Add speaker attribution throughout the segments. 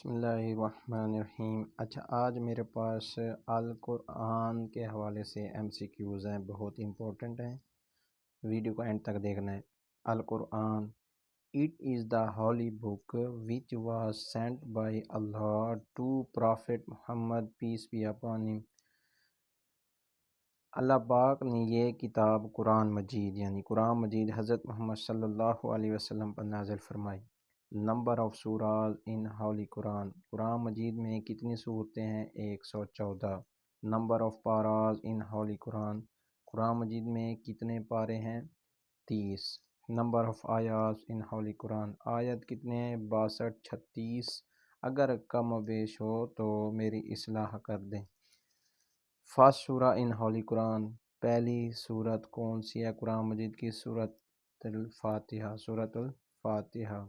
Speaker 1: بسم اللہ الرحمن الرحیم۔ اچھا، آج میرے پاس القرآن کے حوالے سے MCQs ہیں، بہت امپورٹنٹ ہیں، ویڈیو کو اینڈ تک دیکھنا ہے۔ القرآن It is the holy book which was sent by Allah to Prophet Muhammad, peace be upon him۔ اللہ پاک نے یہ کتاب قرآن مجید یعنی قرآن مجید حضرت محمد صلی اللہ علیہ وسلم پر نازل فرمائی۔ نمبر آف سوراز ان ہولی قرآن، قرآن مجید میں کتنی صورتیں ہیں؟ 114۔ نمبر آف پاراز ان ہولی قرآن، قرآن مجید میں کتنے پارے ہیں؟ 30۔ نمبر آف آیات ان ہولی قرآن، آیت کتنے ہیں؟ 62 36۔ اگر کم و بیش ہو تو میری اصلاح کر دیں۔ فرسٹ سورہ ان ہولی قرآن، پہلی سورت کون سی ہے قرآن مجید کی؟ سورۃ الفاتحہ، سورۃ الفاتحہ۔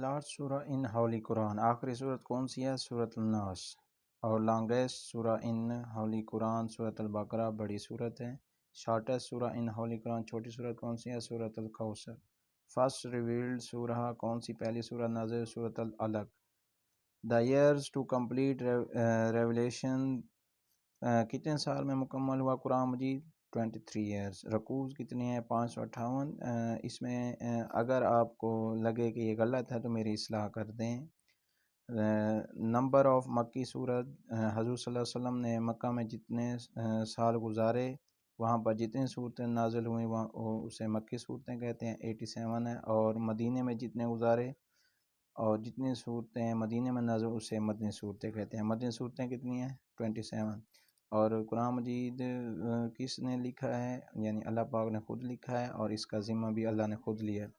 Speaker 1: لاسٹ سورہ ان ہولی قرآن، آخری سورت کون سی ہے؟ سورۃ الناس۔ اور لانگیسٹ سورہ ان ہولی قرآن سورۃ البقرہ، بڑی سورت ہے۔ شارٹیسٹ سورہ ان ہولی قرآن، چھوٹی سورت کون سی ہے؟ سورۃ الکوثر۔ فرسٹ ریویلڈ سورہ کون سی پہلی سورت نازل؟ سورۃ العلق۔ The years to complete revelation, کتنے سال میں مکمل ہوا قرآن مجید؟ 23 ایئرز۔ رکوع کتنے ہیں؟ 558۔ اس میں اگر آپ کو لگے کہ یہ غلط ہے تو میری اصلاح کر دیں۔ نمبر آف مکی سورت، حضور صلی اللہ علیہ وسلم نے مکہ میں جتنے سال گزارے وہاں پر جتنی صورتیں نازل ہوئیں وہاں اسے مکی صورتیں کہتے ہیں، 87 ہے۔ اور مدینے میں جتنے گزارے اور جتنی صورتیں مدینے میں نازل اسے مدنی صورتیں کہتے ہیں۔ مدنی صورتیں کتنی ہیں؟ 27۔ اور قرآن مجید کس نے لکھا ہے؟ یعنی اللہ پاک نے خود لکھا ہے اور اس کا ذمہ بھی اللہ نے خود لیا ہے۔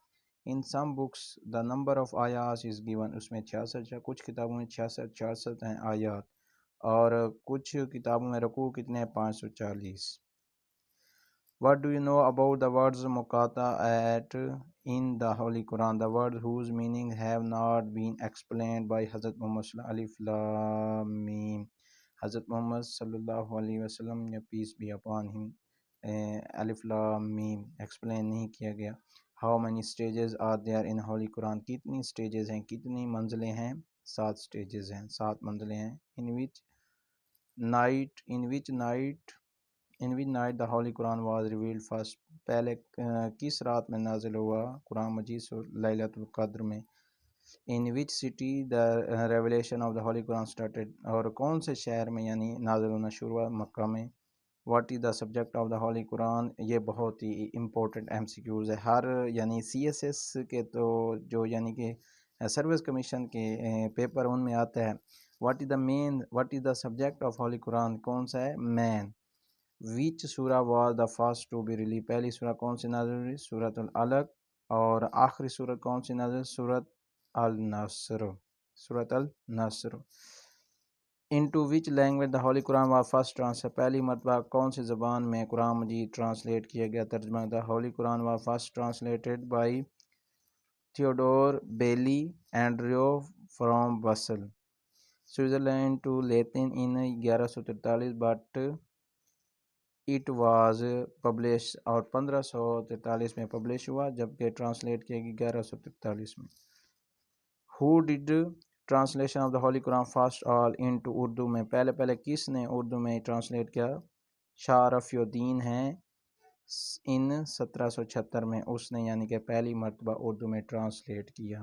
Speaker 1: In some books the number of آیات از گیون، اس میں 66 ہے، کچھ کتابوں میں 66 64 ہیں آیات، اور کچھ کتابوں میں رکوع کتنے ہیں؟ 540۔ What do you know about the words مقاطع at in the Holy Quran? The words whose meaning have not been explained by حضرت محمد صلی اللہ الف لام میم، حضرت محمد صلی اللہ علیہ وسلم یا پیس بی اپان ہم، الف لام میم ایکسپلین نہیں کیا گیا۔ How many stages are there in Holy Quran؟ کتنی سٹیجز ہیں، کتنی منزلیں ہیں؟ 7 سٹیجز ہیں، 7 منزلیں ہیں۔ In which night the Holy Quran was revealed first؟ پہلے کس رات میں نازل ہوا قرآن مجید؟ لیلۃ القدر میں۔ In which city the revelation of the Holy Quran started؟ اور کون سے شہر میں یعنی نازل ہونا شروع ہوا؟ مکہ میں۔ What is the subject of the Holy Quran؟ یہ بہت ہی امپورٹنٹ MCQs ہے، ہر یعنی CSS کے تو جو یعنی کہ سروس کمیشن کے پیپر ان میں آتا ہے۔ What is the subject of Holy Quran؟ کون سا ہے؟ مین۔ Which surah was the first to be released؟ پہلی سورہ کون سی نازل ہوئی؟ سورۃ العلق۔ اور آخری سورت کون سی نازل؟ سورۃ النصر، سورۃ النصر۔ Into which language the Holy Quran was first translated؟ پہلی مرتبہ کون سی زبان میں قرآن مجید ٹرانسلیٹ کیا گیا، ترجمہ؟ The Holy Quran was first translated by Theodore Bailey Andrew from Basel, Switzerland to Latin in 1143 but it was published، اور 1543 میں پبلش ہوا جبکہ ٹرانسلیٹ کیا گیا 1143 میں۔ Who did translation of the Holy Quran first all into Urdu میں؟ پہلے کس نے اردو میں ٹرانسلیٹ کیا؟ شاہ رفیع الدین ہیں، ان 1776 میں اس نے یعنی کہ پہلی مرتبہ اردو میں ٹرانسلیٹ کیا۔